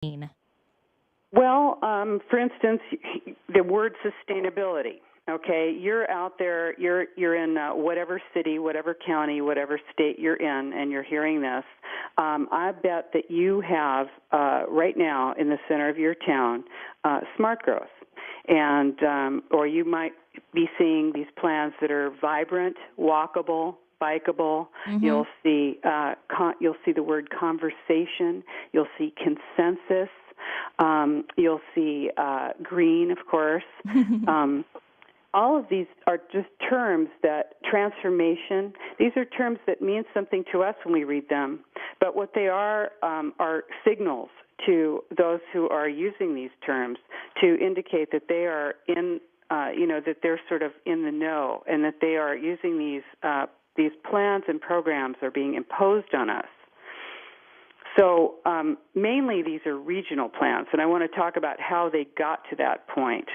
mean? Well, for instance, the word sustainability. Okay, you're out there, you're in whatever city, whatever county, whatever state you're in, and you're hearing this. I bet that you have right now in the center of your town smart growth, and or you might be seeing these plans that are vibrant, walkable, bikeable. Mm-hmm. You'll see the word conversation. You'll see consensus. You'll see green, of course. All of these are just terms that transformation. These are terms that mean something to us when we read them, but what they are signals to those who are using these terms to indicate that they are in, that they're sort of in the know, and that they are using these plans and programs are being imposed on us. So mainly these are regional plans, and I want to talk about how they got to that point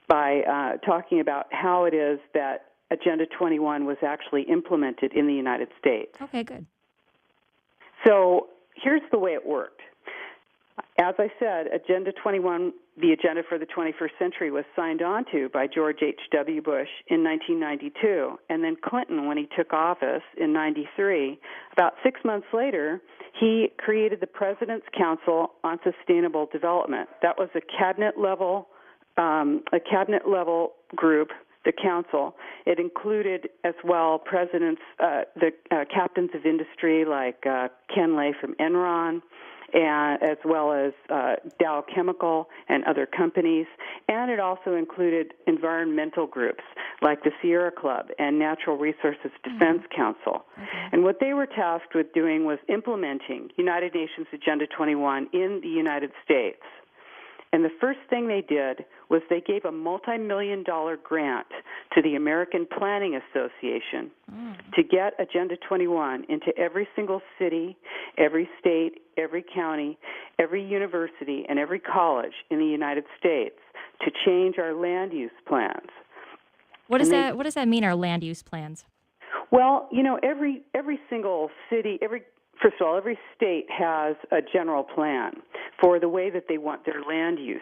by talking about how it is that Agenda 21 was actually implemented in the United States. Okay, good. So here's the way it worked. As I said, Agenda 21, the agenda for the 21st century, was signed on to by George H.W. Bush in 1992, and then Clinton, when he took office in 93, about 6 months later, he created the President's Council on Sustainable Development. That was a cabinet-level group, the council. It included as well presidents, the captains of industry like Ken Lay from Enron, and as well as Dow Chemical and other companies. And it also included environmental groups like the Sierra Club and Natural Resources Defense Council. Okay. And what they were tasked with doing was implementing United Nations Agenda 21 in the United States. And the first thing they did was they gave a multi-million-dollar grant to the American Planning Association to get Agenda 21 into every single city, every state, every county, every university, and every college in the United States to change our land use plans. What does that mean, our land use plans? Well, every single city, first of all, every state has a general plan for the way that they want their land use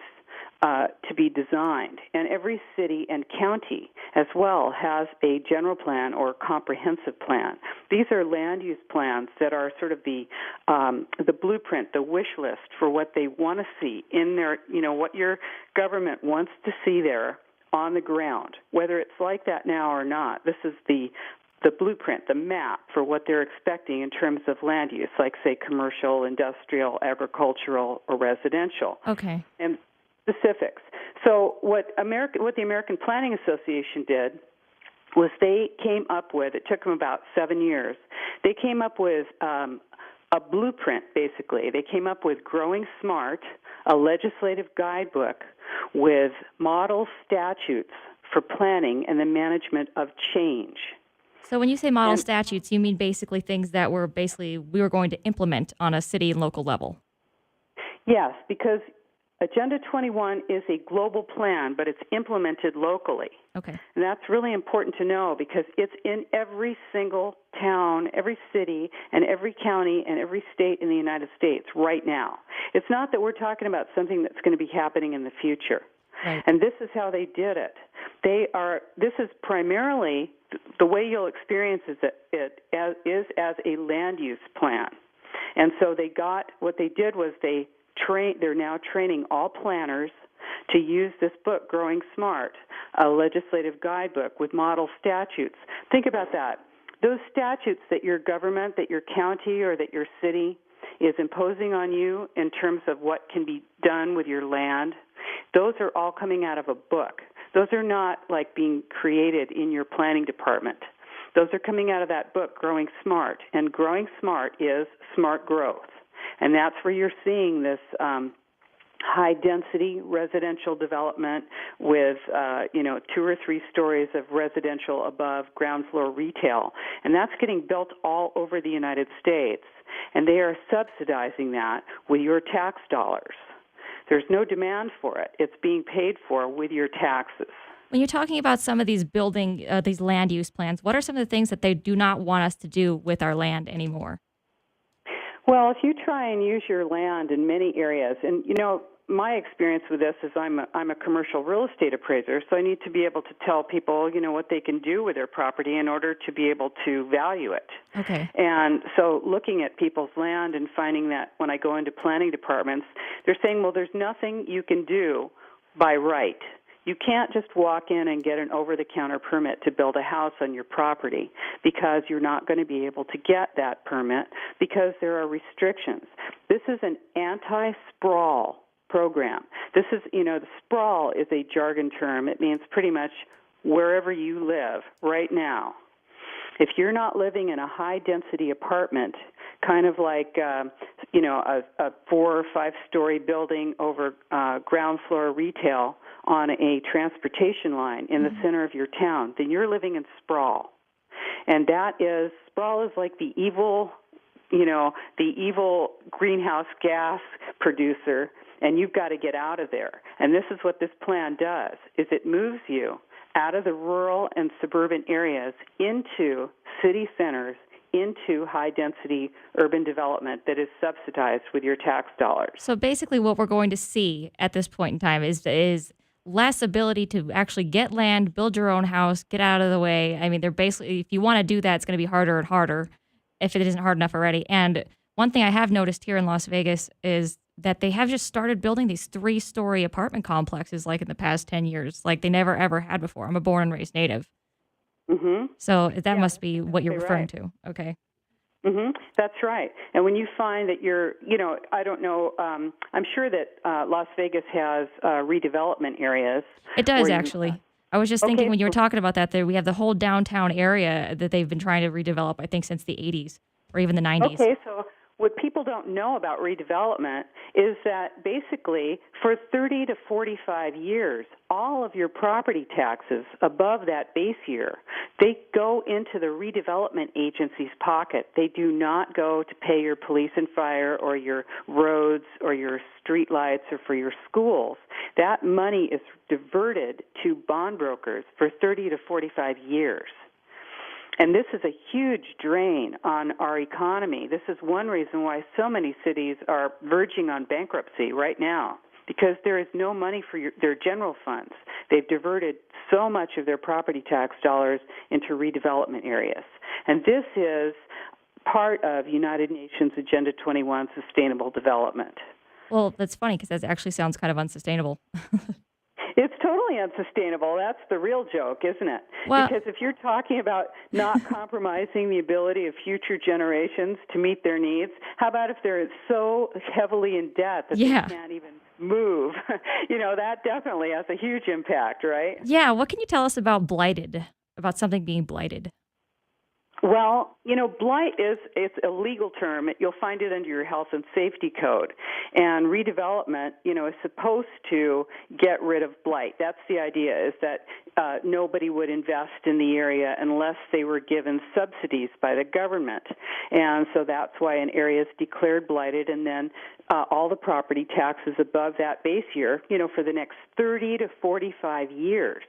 to be designed. And every city and county as well has a general plan or comprehensive plan. These are land use plans that are sort of the blueprint, the wish list for what they want to see in their, what your government wants to see there on the ground, whether it's like that now or not. This is the blueprint, the map for what they're expecting in terms of land use, like, say, commercial, industrial, agricultural, or residential. Okay. And specifics. So what the American Planning Association did was they came up with, it took them about 7 years, they came up with a blueprint, basically. They came up with Growing Smart, a legislative guidebook with model statutes for planning and the management of change. So when you say model statutes, you mean basically things that we were going to implement on a city and local level? Yes, because Agenda 21 is a global plan, but it's implemented locally. Okay. And that's really important to know because it's in every single town, every city, and every county and every state in the United States right now. It's not that we're talking about something that's going to be happening in the future. Right. And this is how they did it. This is primarily, the way you'll experience is as a land use plan. And so what they did was they're now training all planners to use this book, Growing Smart, a legislative guidebook with model statutes. Think about that. Those statutes that your government, that your county, or that your city is imposing on you in terms of what can be done with your land, those are all coming out of a book. Those are not like being created in your planning department. Those are coming out of that book, Growing Smart. And Growing Smart is smart growth. And that's where you're seeing this high-density residential development with, 2 or 3 stories of residential above ground floor retail. And that's getting built all over the United States. And they are subsidizing that with your tax dollars. There's no demand for it. It's being paid for with your taxes. When you're talking about some of these these land use plans, what are some of the things that they do not want us to do with our land anymore? Well, if you try and use your land in many areas, and my experience with this is I'm a commercial real estate appraiser, so I need to be able to tell people, what they can do with their property in order to be able to value it. Okay. And so looking at people's land and finding that when I go into planning departments, they're saying, well, there's nothing you can do by right. You can't just walk in and get an over-the-counter permit to build a house on your property because you're not going to be able to get that permit because there are restrictions. This is an anti-sprawl program. This is, the sprawl is a jargon term. It means pretty much wherever you live right now. If you're not living in a high-density apartment, kind of like, a 4 or 5-story building over ground floor retail on a transportation line in the center of your town, then you're living in sprawl. And sprawl is like the evil greenhouse gas producer, and you've got to get out of there. And this is what this plan does, is it moves you out of the rural and suburban areas into city centers, into high-density urban development that is subsidized with your tax dollars. So basically what we're going to see at this point in time is less ability to actually get land, build your own house, get out of the way. I mean, they're basically, if you want to do that, it's going to be harder and harder if it isn't hard enough already. And one thing I have noticed here in Las Vegas is that they have just started building these 3-story apartment complexes like in the past 10 years, like they never ever had before. I'm a born and raised native. Mm-hmm. So that must be what you're referring right. to. Okay. Mm-hmm. That's right. And when you find that I don't know, I'm sure that Las Vegas has redevelopment areas. It does, actually. I was just thinking when you were talking about that, we have the whole downtown area that they've been trying to redevelop, I think, since the 80s or even the 90s. Okay, so what people don't know about redevelopment is that basically for 30 to 45 years, all of your property taxes above that base year, they go into the redevelopment agency's pocket. They do not go to pay your police and fire or your roads or your street lights or for your schools. That money is diverted to bond brokers for 30 to 45 years. And this is a huge drain on our economy. This is one reason why so many cities are verging on bankruptcy right now, because there is no money for their general funds. They've diverted so much of their property tax dollars into redevelopment areas. And this is part of United Nations Agenda 21 Sustainable Development. Well, that's funny because that actually sounds kind of unsustainable. It's totally unsustainable. That's the real joke, isn't it? Well, because if you're talking about not compromising the ability of future generations to meet their needs, how about if they're so heavily in debt that they can't even move? That definitely has a huge impact, right? Yeah. What can you tell us about about something being blighted? Well, blight it's a legal term. You'll find it under your health and safety code. And redevelopment, is supposed to get rid of blight. That's the idea, is that nobody would invest in the area unless they were given subsidies by the government. And so that's why an area is declared blighted, and then all the property taxes above that base year, for the next 30 to 45 years.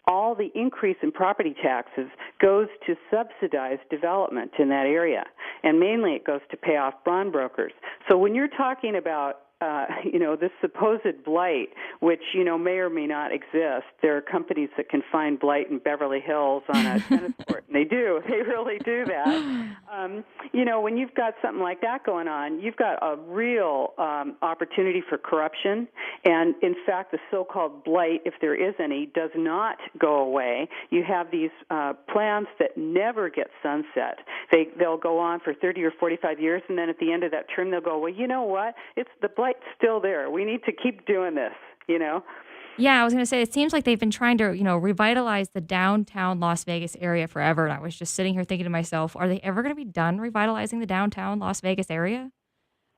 All the increase in property taxes goes to subsidize development in that area, and mainly it goes to pay off bond brokers. So when you're talking about this supposed blight, which, may or may not exist. There are companies that can find blight in Beverly Hills on a tennis court, and they really do that. When you've got something like that going on, you've got a real opportunity for corruption, and in fact, the so-called blight, if there is any, does not go away. You have these plans that never get sunset. They'll go on for 30 or 45 years, and then at the end of that term, they'll go, well, you know what? The blight's still there. We need to keep doing this, Yeah, I was going to say, it seems like they've been trying to, revitalize the downtown Las Vegas area forever. And I was just sitting here thinking to myself, are they ever going to be done revitalizing the downtown Las Vegas area?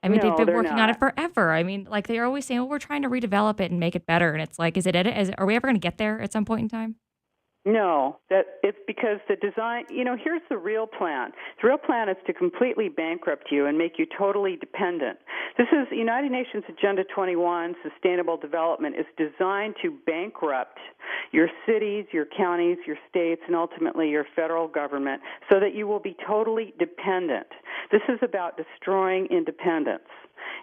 I mean, No, they've been they're working on it forever. I mean, like they're always saying, well, we're trying to redevelop it and make it better. And it's like, are we ever going to get there at some point in time? No, that it's because the design, here's the real plan. The real plan is to completely bankrupt you and make you totally dependent. This is United Nations Agenda 21, Sustainable Development, is designed to bankrupt your cities, your counties, your states, and ultimately your federal government so that you will be totally dependent. This is about destroying independence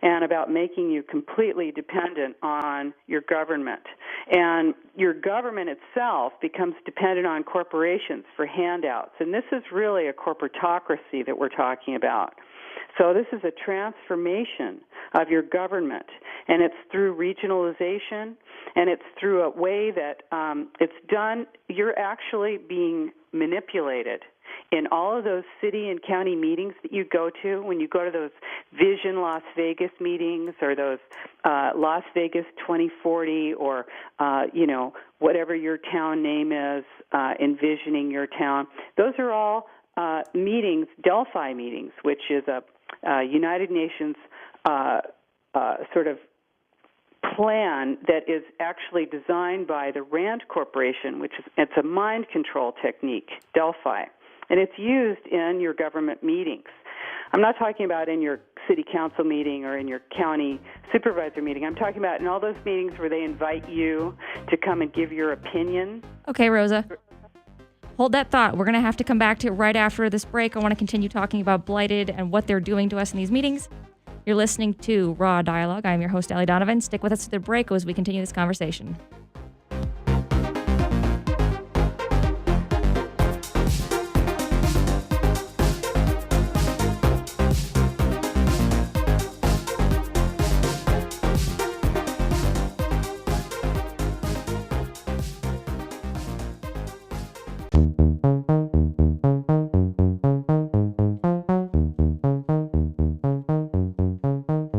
and about making you completely dependent on your government. And your government itself becomes dependent on corporations for handouts. And this is really a corporatocracy that we're talking about. So this is a transformation of your government, and it's through regionalization, and it's through a way that it's done. You're actually being manipulated in all of those city and county meetings that you go to, when you go to those Vision Las Vegas meetings or those Las Vegas 2040 or, whatever your town name is, envisioning your town. Those are all meetings, Delphi meetings, which is a United Nations sort of plan that is actually designed by the RAND Corporation, it's a mind control technique, Delphi. And it's used in your government meetings. I'm not talking about in your city council meeting or in your county supervisor meeting. I'm talking about in all those meetings where they invite you to come and give your opinion. Okay, Rosa. Hold that thought. We're going to have to come back to it right after this break. I want to continue talking about Blighted and what they're doing to us in these meetings. You're listening to Raw Dialogue. I'm your host, Allie Donavyn. Stick with us to the break as we continue this conversation.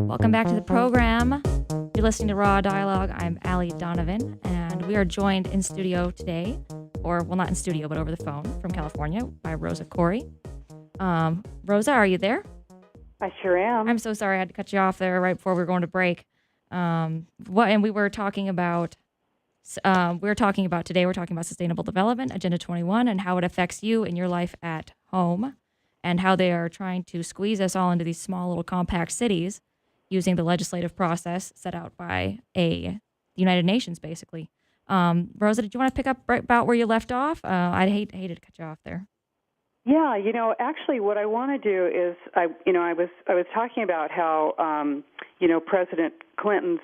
Welcome back to the program. You're listening to Raw Dialogue. I'm Allie Donavyn, and we are joined in studio today, not in studio, but over the phone from California by Rosa Corey. Rosa, are you there? I sure am. I'm so sorry I had to cut you off there right before we were going to break. And we were talking about today, we're talking about Sustainable Development, Agenda 21, and how it affects you and your life at home, and how they are trying to squeeze us all into these small little compact cities using the legislative process set out by the United Nations, basically. Rosa, did you want to pick up right about where you left off? I hated to cut you off there. Yeah, actually, what I want to do is, I was talking about how, President Clinton's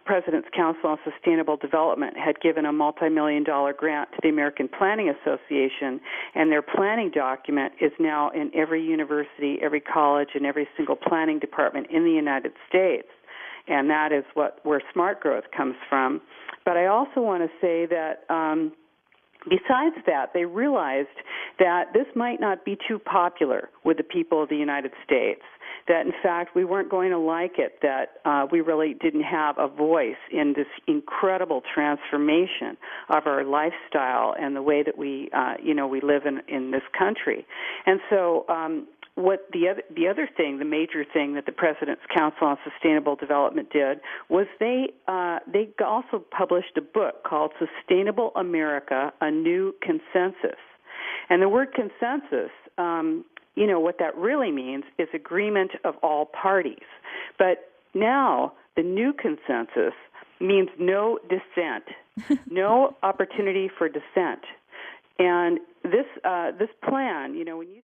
President's Council on Sustainable Development had given a multi-million-dollar grant to the American Planning Association, and their planning document is now in every university, every college, and every single planning department in the United States. And that is where smart growth comes from. But I also want to say that besides that, they realized that this might not be too popular with the people of the United States, that, in fact, we weren't going to like it, that we really didn't have a voice in this incredible transformation of our lifestyle and the way that we live in this country. And so what the other thing, the major thing that the President's Council on Sustainable Development did was they also published a book called Sustainable America, A New Consensus. And the word consensus, what that really means is agreement of all parties. But now the new consensus means no dissent, no opportunity for dissent. And this plan, when you